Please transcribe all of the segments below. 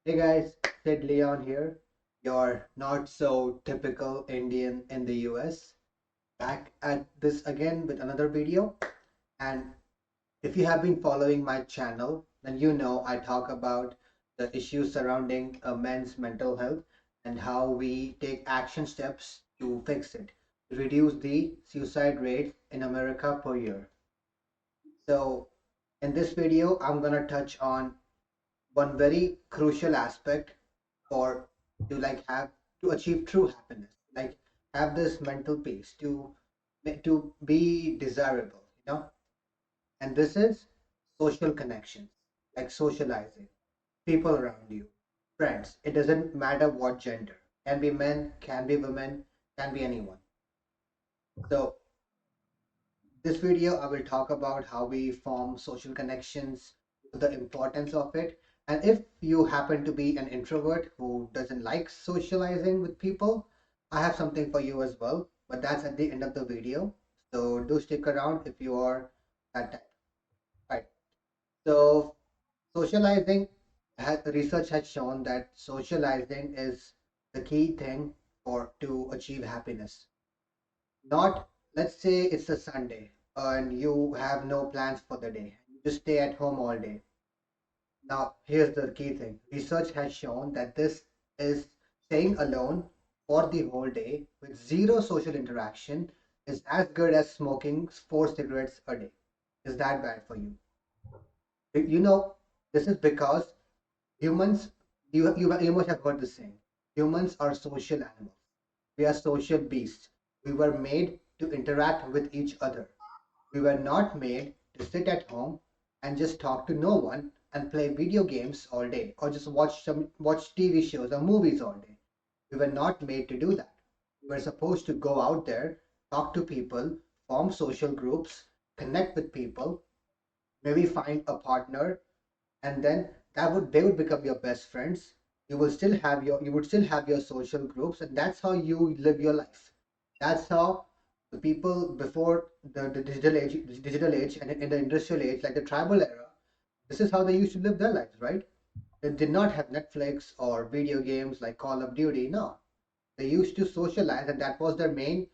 Hey guys, Sid Leon here, your not so typical Indian in the US, back at this again with another video. And if you have been following my channel, then you know I talk about the issues surrounding men's mental health and how we take action steps to fix it, to reduce the suicide rate in America per year. So, in this video, I'm gonna touch on one very crucial aspect for to have to achieve true happiness, like have this mental peace to be desirable, and this is social connections, like socializing, people around you, friends. It doesn't matter what gender, can be men, can be women, can be anyone. So this video, I will talk about how we form social connections, the importance of it. And if you happen to be an introvert who doesn't like socializing with people, I have something for you as well, but that's at the end of the video. So do stick around if you are that type. Right. So socializing research has shown that socializing is the key thing for to achieve happiness. Not, let's say it's a Sunday and you have no plans for the day. You just stay at home all day. Now, here's the key thing. Research has shown that this is staying alone for the whole day with zero social interaction is as good as smoking 4 cigarettes a day. Is that bad for you? You know, this is because humans, you must have heard the saying, humans are social animals. We are social beasts. We were made to interact with each other. We were not made to sit at home and just talk to no one and play video games all day or just watch TV shows or movies all day. We were not made to do that. We were supposed to go out there, talk to people, form social groups, connect with people, maybe find a partner, and then they would become your best friends. You would still have your social groups, and that's how you live your life. That's how the people before the digital age and in the industrial age, like the tribal era, this is how they used to live their lives, right? They did not have Netflix or video games like Call of Duty. No, they used to socialize, and that was their main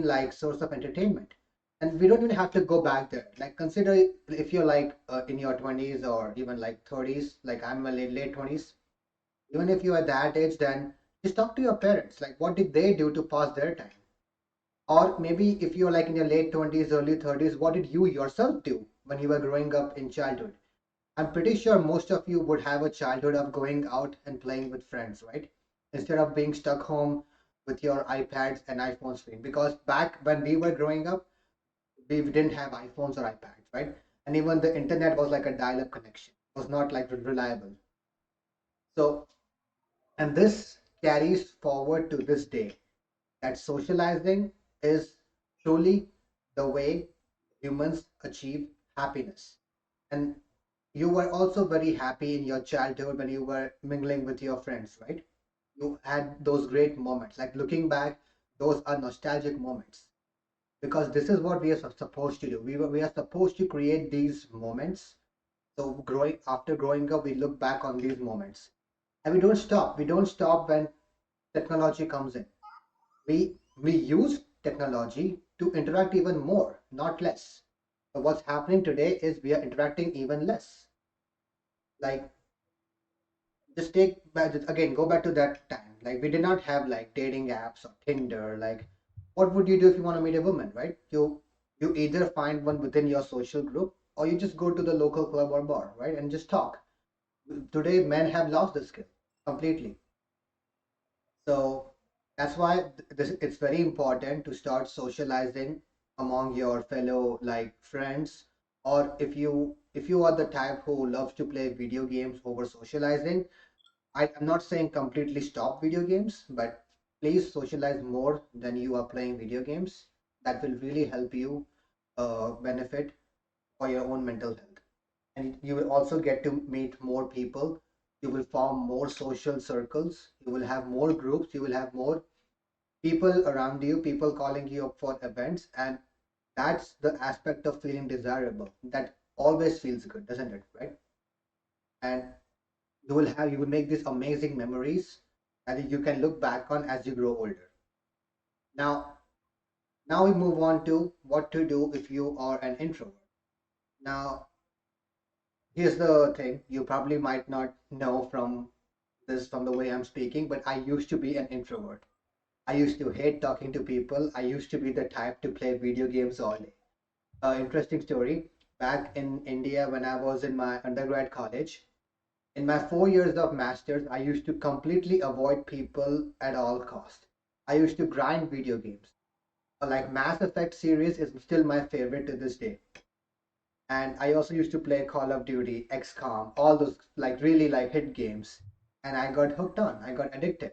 like source of entertainment. And we don't even have to go back there. Like consider if you're like in your 20s or even like 30s, like I'm in my late 20s. Even if you are that age, then just talk to your parents. Like what did they do to pass their time? Or maybe if you're like in your late 20s, early 30s, what did you yourself do when you were growing up in childhood? I'm pretty sure most of you would have a childhood of going out and playing with friends, right? Instead of being stuck home with your iPads and iPhone screen. Because back when we were growing up, we didn't have iPhones or iPads, right? And even the internet was like a dial-up connection. It was not like reliable. So, and this carries forward to this day that socializing is truly the way humans achieve happiness. And you were also very happy in your childhood when you were mingling with your friends, right? You had those great moments. Like looking back, those are nostalgic moments because this is what we are supposed to do. We are supposed to create these moments. So growing up, we look back on these moments, and we don't stop. We don't stop when technology comes in. We use technology to interact even more, not less. But what's happening today is we are interacting even less. Like just take back again, go back to that time. Like we did not have like dating apps or Tinder. Like what would you do if you want to meet a woman, right? You either find one within your social group or you just go to the local club or bar, right? And just talk. Today men have lost the skill completely. So that's why it's very important to start socializing among your fellow like friends, or if you are the type who loves to play video games over socializing, I'm not saying completely stop video games, but please socialize more than you are playing video games. That will really help you benefit for your own mental health. And you will also get to meet more people. You will form more social circles. You will have more groups. You will have more people around you, people calling you up for events. And that's the aspect of feeling desirable. That always feels good, doesn't it? Right? And You will make these amazing memories that you can look back on as you grow older. Now, now we move on to what to do if you are an introvert. Now, here's the thing, you probably might not know from the way I'm speaking, but I used to be an introvert. I used to hate talking to people. I used to be the type to play video games all day. Interesting story. Back in India, when I was in my undergrad college, in my 4 years of masters, I used to completely avoid people at all cost. I used to grind video games. Like Mass Effect series is still my favorite to this day. And I also used to play Call of Duty, XCOM, all those like really like hit games. And I got hooked on. I got addicted.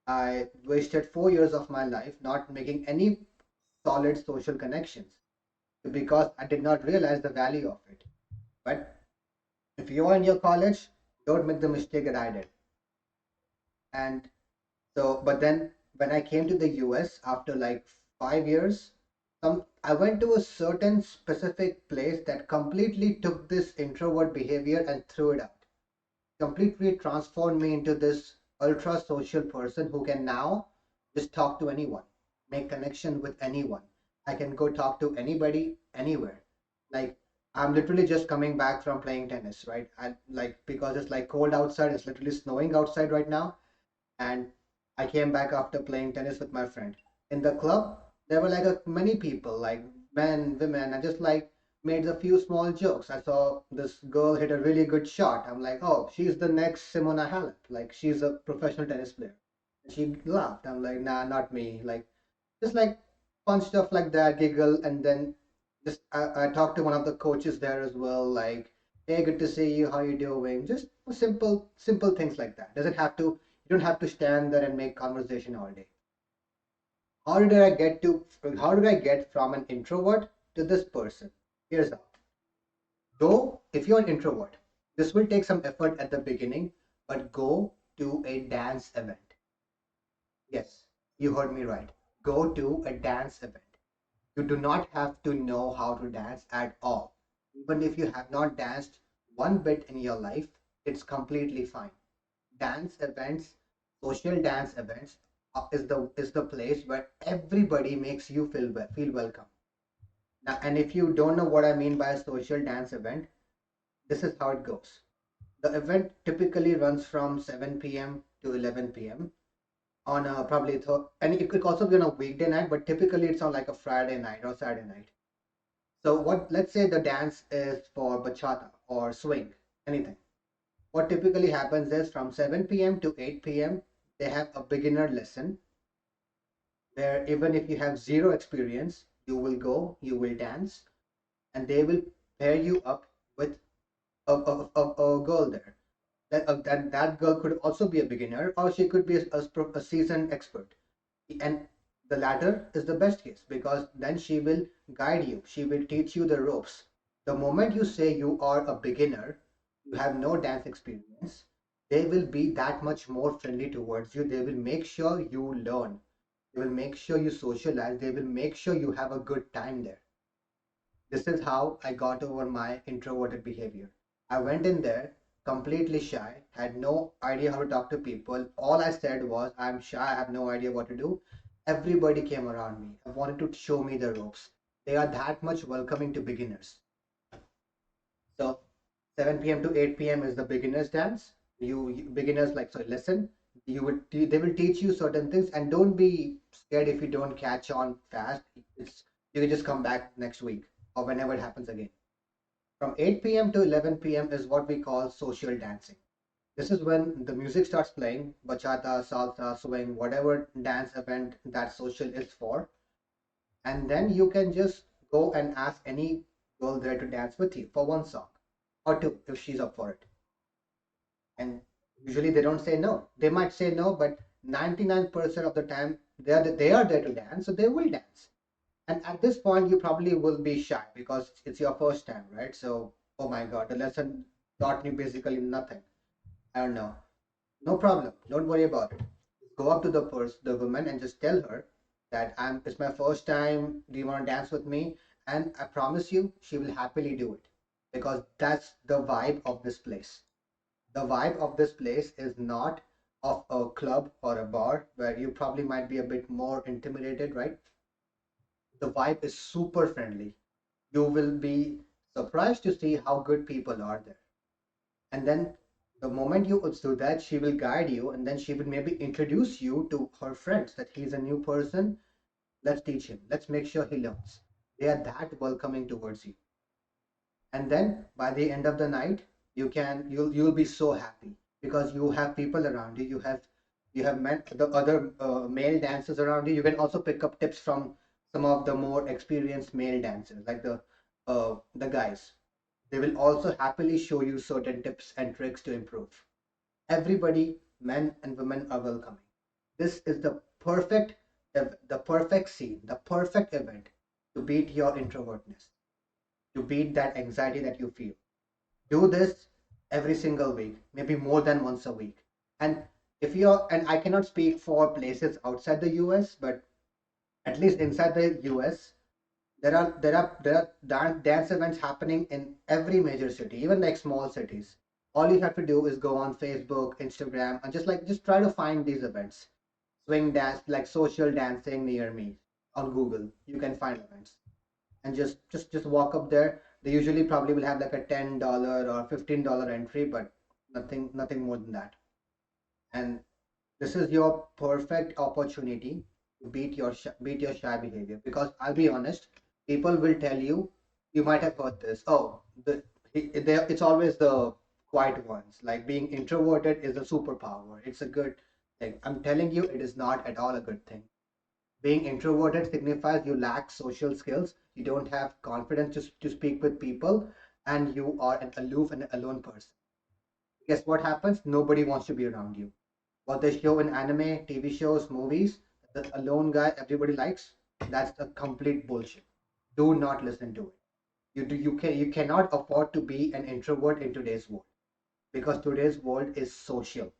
I wasted 4 years of my life not making any solid social connections because I did not realize the value of it. But if you are in your college, don't make the mistake that I did. And so, but then when I came to the US after like 5 years, I went to a certain specific place that completely took this introvert behavior and threw it out. Completely transformed me into this ultra social person who can now just talk to anyone, make connection with anyone. I can go talk to anybody anywhere. Like I'm literally just coming back from playing tennis, right? I like because it's like cold outside, it's literally snowing outside right now, and I came back after playing tennis with my friend. In the club, there were like many people, like men, women. I just like made a few small jokes. I saw this girl hit a really good shot. I'm like, oh, she's the next Simona Halep. Like she's a professional tennis player. And she laughed. I'm like, nah, not me. Like just like fun stuff like that, giggle, and then just I talked to one of the coaches there as well, like, hey, good to see you, how you doing? Just simple things like that. Doesn't have to You don't have to stand there and make conversation all day. How did I get from an introvert to this person? Here's how. Though if you're an introvert, this will take some effort at the beginning, but go to a dance event. Yes, you heard me right. Go to a dance event. You do not have to know how to dance at all. Even if you have not danced one bit in your life, it's completely fine. Dance events, social dance events, is the place where everybody makes you feel welcome. Now, and if you don't know what I mean by a social dance event, this is how it goes. The event typically runs from 7 p.m. to 11 p.m. on a and it could also be on a weekday night, but typically it's on like a Friday night or Saturday night. So let's say the dance is for bachata or swing, anything. What typically happens is from 7 p.m. to 8 p.m., they have a beginner lesson where even if you have zero experience, you will go, you will dance, and they will pair you up with a girl there. That girl could also be a beginner or she could be a seasoned expert. And the latter is the best case because then she will guide you, she will teach you the ropes. The moment you say you are a beginner, you have no dance experience, they will be that much more friendly towards you. They will make sure you learn, they will make sure you socialize, they will make sure you have a good time there. This is how I got over my introverted behavior. I went in there completely shy, had no idea how to talk to people. All I said was, I'm shy, I have no idea what to do. Everybody came around me. I wanted to show me the ropes. They are that much welcoming to beginners. So 7 p.m. to 8 p.m. is the beginners dance. Beginners like so listen. They will teach you certain things and don't be scared if you don't catch on fast. You can just come back next week or whenever it happens again. From 8 p.m. to 11 p.m. is what we call social dancing. This is when the music starts playing, bachata, salsa, swing, whatever dance event that social is for. And then you can just go and ask any girl there to dance with you for one song or two if she's up for it. And usually they don't say no. They might say no, but 99% of the time they are there to dance, so they will dance. And at this point, you probably will be shy because it's your first time, right? So, oh my God, the lesson taught me basically nothing. I don't know. No problem. Don't worry about it. Go up to the woman, and just tell her that it's my first time. Do you want to dance with me? And I promise you, she will happily do it because that's the vibe of this place. The vibe of this place is not of a club or a bar where you probably might be a bit more intimidated, right? The vibe is super friendly. You will be surprised to see how good people are there. And then the moment you do that, she will guide you, and then she will maybe introduce you to her friends that he's a new person. Let's teach him. Let's make sure he learns. They are that welcoming towards you. And then by the end of the night, you'll be so happy because you have people around you. You have met the other male dancers around you. You can also pick up tips from some of the more experienced male dancers, like the guys. They will also happily show you certain tips and tricks to improve. Everybody, men and women, are welcoming. This is the perfect scene, the perfect event to beat your introvertness, to beat that anxiety that you feel. Do this every single week, maybe more than once a week. And if you're, and I cannot speak for places outside the US, but at least inside the US, there are dance events happening in every major city, even like small cities. All you have to do is go on Facebook, Instagram, and just try to find these events. Swing dance, like social dancing near me on Google. You can find events and just walk up there. They usually probably will have like a $10 or $15 entry, but nothing more than that. And this is your perfect opportunity to beat your shy behavior. Because I'll be honest, people will tell you, you might have heard this. Oh, it's always the quiet ones. Like being introverted is a superpower. It's a good thing. I'm telling you, it is not at all a good thing. Being introverted signifies you lack social skills, you don't have confidence to speak with people, and you are an aloof and alone person. Guess what happens? Nobody wants to be around you. What they show in anime, TV shows, movies, the alone guy everybody likes, that's a complete bullshit. Do not listen to it. You cannot afford to be an introvert in today's world because today's world is social.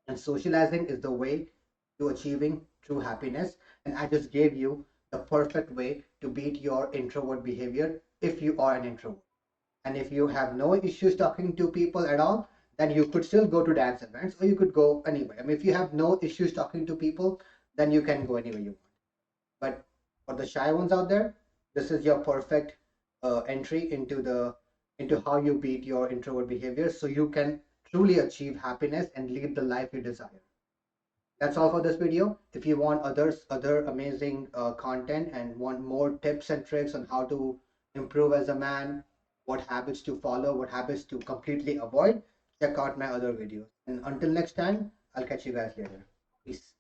And socializing is the way to achieving true happiness. And I just gave you the perfect way to beat your introvert behavior if you are an introvert. And if you have no issues talking to people at all, then you could still go to dance events or you could go anywhere. I mean, if you have no issues talking to people, then you can go anywhere you want. But for the shy ones out there, this is your perfect entry into how you beat your introvert behavior so you can truly achieve happiness and live the life you desire. That's all for this video. If you want other amazing content and want more tips and tricks on how to improve as a man, what habits to follow, what habits to completely avoid, check out my other videos. And until next time, I'll catch you guys later. Peace.